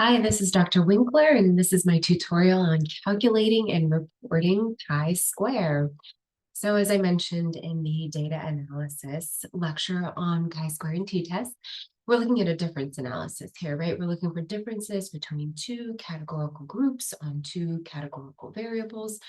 Hi, this is Dr. Winkler, and this is my tutorial on calculating and reporting chi-square. So as I mentioned in the data analysis lecture on chi-square and t-test, we're looking at a difference analysis here, right? We're looking for differences between two categorical groups on two categorical variables.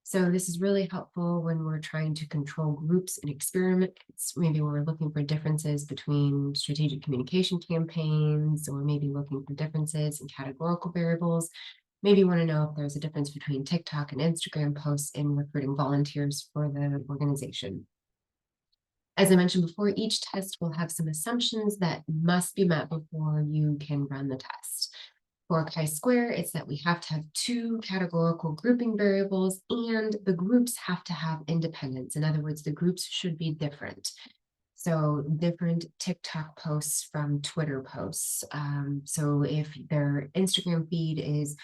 So this is really helpful when we're trying to control groups in experiments. Maybe we're looking for differences between strategic communication campaigns, or maybe looking for differences in categorical variables. Maybe you want to know if there's a difference between TikTok and Instagram posts in recruiting volunteers for the organization. As I mentioned before, each test will have some assumptions that must be met before you can run the test. For chi-square, it's that we have to have two categorical grouping variables, and the groups have to have independence. In other words, the groups should be different. So different TikTok posts from Twitter posts. So if their Instagram feed is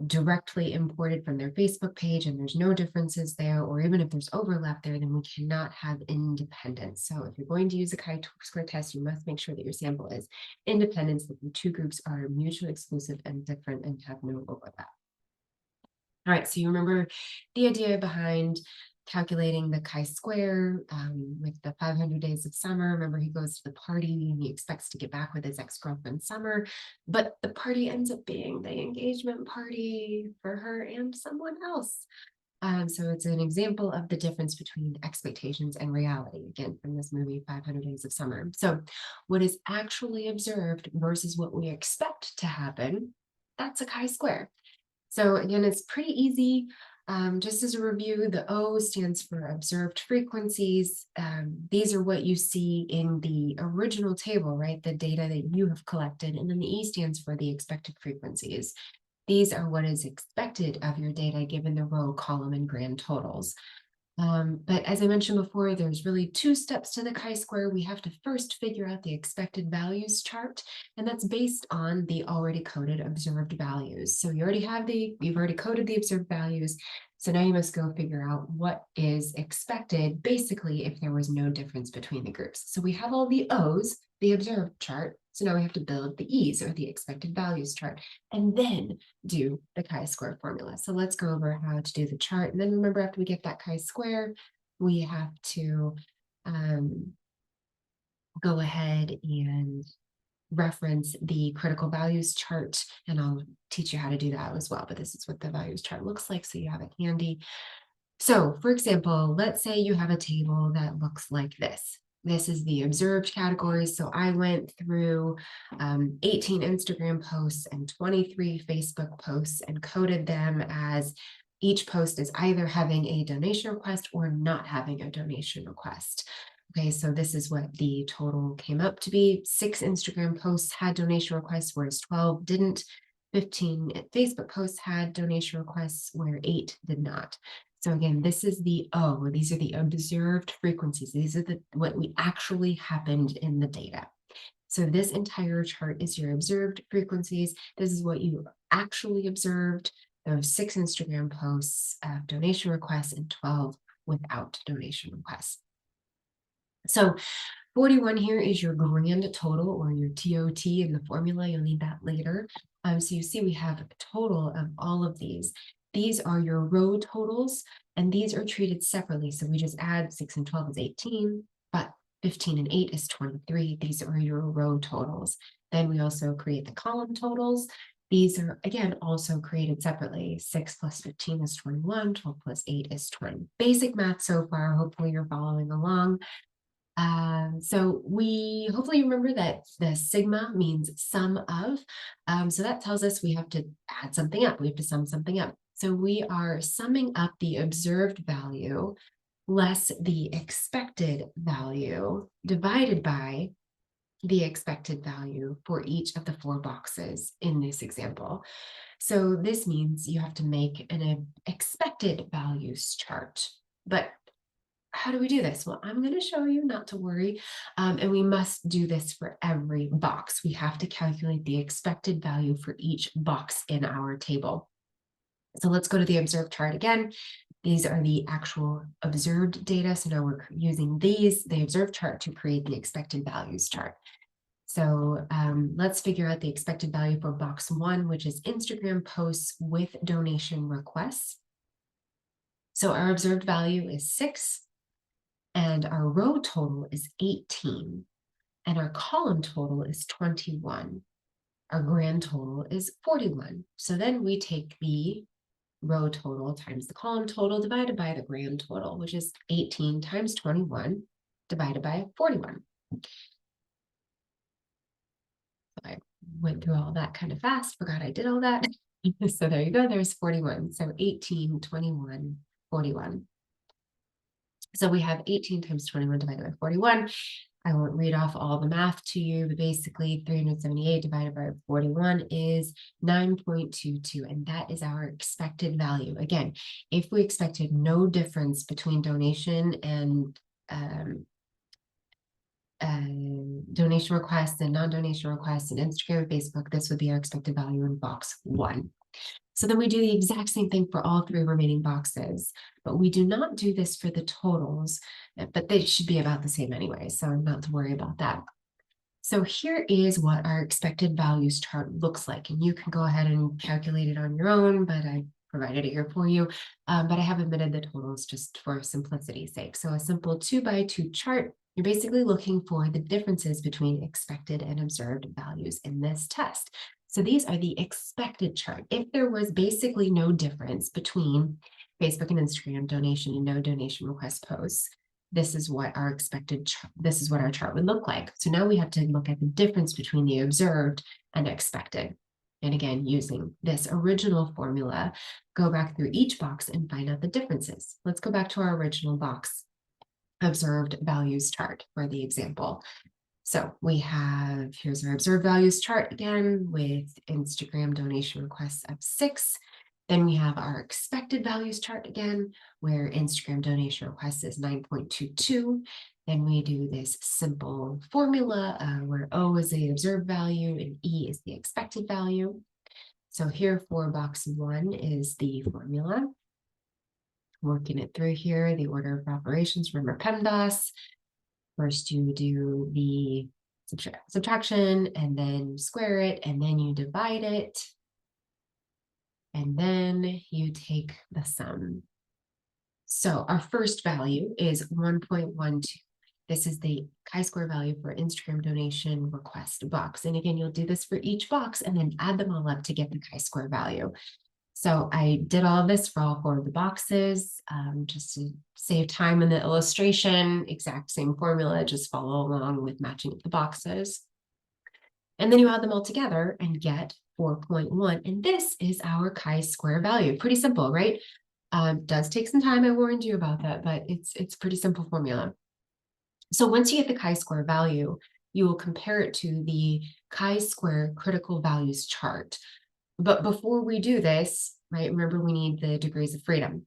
directly imported from their Facebook page and there's no differences there, or even if there's overlap there, then we cannot have independence. So if you're going to use a chi-square test, you must make sure that your sample is independent, that the two groups are mutually exclusive and different and have no overlap. All right, so you remember the idea behind calculating the chi-square with the 500 days of summer. Remember, he goes to the party and he expects to get back with his ex-girlfriend Summer, but the party ends up being the engagement party for her and someone else. So it's an example of the difference between expectations and reality, again, from this movie, 500 Days of Summer. So what is actually observed versus what we expect to happen, that's a chi-square. So again, it's pretty easy. Just as a review, the O stands for observed frequencies. These are what you see in the original table, right? The data that you have collected. And then the E stands for the expected frequencies. These are what is expected of your data given the row, column, and grand totals. But as I mentioned before, there's really two steps to the chi-square. We have to first figure out the expected values chart, and that's based on the already coded observed values. So you've already coded the observed values. So now you must go figure out what is expected, basically, if there was no difference between the groups. So we have all the O's, the observed chart. So now we have to build the E's, or the expected values chart, and then do the chi-square formula. So let's go over how to do the chart. And then remember, after we get that chi-square, we have to go ahead and reference the critical values chart, and I'll teach you how to do that as well. But this is what the values chart looks like, so you have it handy. So for example, let's say you have a table that looks like this. This is the observed categories. So I went through 18 Instagram posts and 23 Facebook posts and coded them as each post is either having a donation request or not having a donation request. Okay, so this is what the total came up to be. 6 Instagram posts had donation requests, whereas 12 didn't. 15 Facebook posts had donation requests, where 8 did not. So again, this is the O, these are the observed frequencies. These are what we actually happened in the data. So this entire chart is your observed frequencies. This is what you actually observed. There are 6 Instagram posts, donation requests, and 12 without donation requests. So 41 here is your grand total, or your TOT in the formula. You'll need that later. So you see we have a total of all of these. These are your row totals, and these are treated separately. So we just add 6 and 12 is 18, but 15 and 8 is 23. These are your row totals. Then we also create the column totals. These are, again, also created separately. 6 plus 15 is 21, 12 plus 8 is 20. Basic math so far. Hopefully you're following along. So we hopefully remember that the sigma means sum of. So that tells us we have to add something up. We have to sum something up. So we are summing up the observed value less the expected value divided by the expected value for each of the 4 boxes in this example. So this means you have to make an expected values chart. But how do we do this? Well, I'm going to show you, not to worry. And we must do this for every box. We have to calculate the expected value for each box in our table. So let's go to the observed chart again. These are the actual observed data. So now we're using the observed chart to create the expected values chart. So let's figure out the expected value for box 1, which is Instagram posts with donation requests. So our observed value is 6, and our row total is 18, and our column total is 21. Our grand total is 41. So then we take the row total times the column total divided by the grand total, which is 18 times 21 divided by 41. I went through all that kind of fast, forgot I did all that. So there you go, there's 41. So 18, 21, 41. So we have 18 times 21 divided by 41. I won't read off all the math to you, but basically 378 divided by 41 is 9.22, and that is our expected value. Again, if we expected no difference between donation and donation requests and non-donation requests in Instagram and Facebook, this would be our expected value in box 1. So then we do the exact same thing for all 3 remaining boxes, but we do not do this for the totals, but they should be about the same anyway, so not to worry about that. So here is what our expected values chart looks like, and you can go ahead and calculate it on your own, but I provided it here for you, but I have omitted the totals just for simplicity's sake. So a simple 2x2 chart, you're basically looking for the differences between expected and observed values in this test. So these are the expected chart. If there was basically no difference between Facebook and Instagram donation and no donation request posts, this is what our this is what our chart would look like. So now we have to look at the difference between the observed and expected. And again, using this original formula, go back through each box and find out the differences. Let's go back to our original box observed values chart for the example. So we have, here's our observed values chart again with Instagram donation requests of 6. Then we have our expected values chart again, where Instagram donation requests is 9.22. Then we do this simple formula where O is the observed value and E is the expected value. So here for box 1 is the formula. Working it through here, the order of operations, remember PEMDAS. First you do the subtraction and then square it and then you divide it. And then you take the sum. So our first value is 1.12. This is the chi-square value for Instagram donation request box. And again, you'll do this for each box and then add them all up to get the chi-square value. So I did all of this for all 4 of the boxes, just to save time in the illustration, exact same formula, just follow along with matching up the boxes. And then you add them all together and get 4.1. And this is our chi-square value. Pretty simple, right? Does take some time, I warned you about that, but it's pretty simple formula. So once you get the chi-square value, you will compare it to the chi-square critical values chart. But before we do this, right, remember we need the degrees of freedom.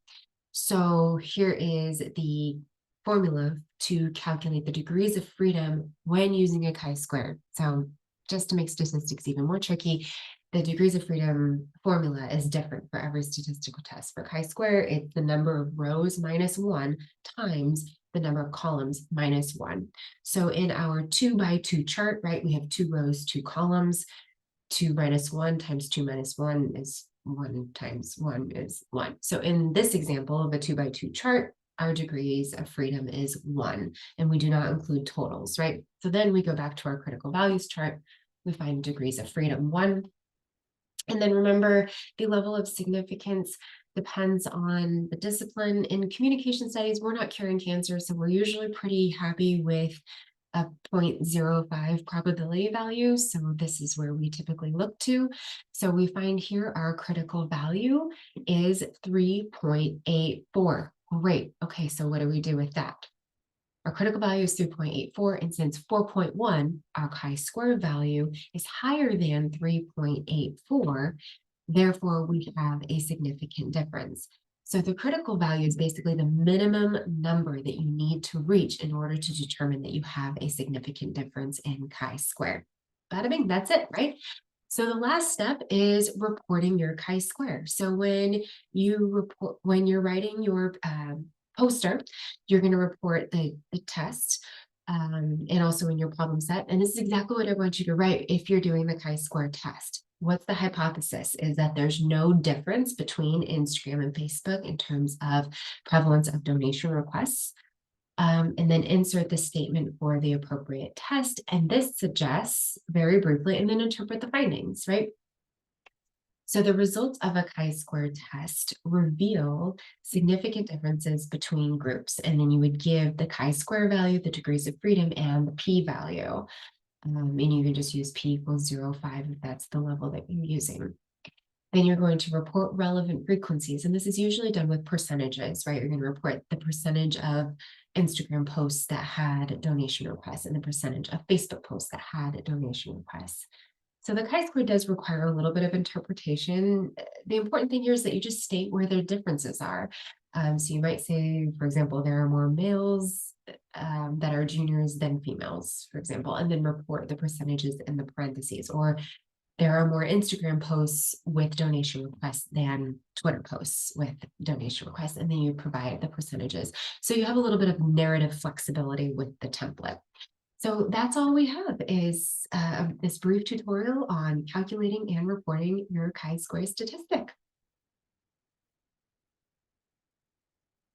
So here is the formula to calculate the degrees of freedom when using a chi-square. So just to make statistics even more tricky, the degrees of freedom formula is different for every statistical test. For chi-square, it's the number of rows minus 1 times the number of columns minus 1. So in our 2x2 chart, right, we have 2 rows, 2 columns. 2 minus 1 times 2 minus 1 is 1 times 1 is 1. So in this example of a 2x2 chart, our degrees of freedom is 1, and we do not include totals, right? So then we go back to our critical values chart, we find degrees of freedom 1. And then remember, the level of significance depends on the discipline. In communication studies, we're not curing cancer, so we're usually pretty happy with a 0.05 probability value. So this is where we typically look to. So we find here our critical value is 3.84. Great. Okay, so what do we do with that? Our critical value is 3.84, and since 4.1, our chi-square value, is higher than 3.84, therefore we have a significant difference. So the critical value is basically the minimum number that you need to reach in order to determine that you have a significant difference in chi-square. Bada bing, that's it, right? So the last step is reporting your chi-square. So when you're writing your poster, you're going to report the test. and also in your problem set. And this is exactly what I want you to write if you're doing the chi-square test. What's the hypothesis? Is that there's no difference between Instagram and Facebook in terms of prevalence of donation requests. And then insert the statement for the appropriate test. And this suggests, very briefly, and then interpret the findings, right? So the results of a chi-square test reveal significant differences between groups. And then you would give the chi-square value, the degrees of freedom, and the p-value. And you can just use p equals 0.5 if that's the level that you're using. Then you're going to report relevant frequencies. And this is usually done with percentages, right? You're going to report the percentage of Instagram posts that had donation requests and the percentage of Facebook posts that had donation requests. So the chi-square does require a little bit of interpretation. The important thing here is that you just state where the differences are. So you might say, for example, there are more males that are juniors than females, for example, and then report the percentages in the parentheses. Or there are more Instagram posts with donation requests than Twitter posts with donation requests, and then you provide the percentages. So you have a little bit of narrative flexibility with the template. So that's all we have is this brief tutorial on calculating and reporting your chi-square statistic.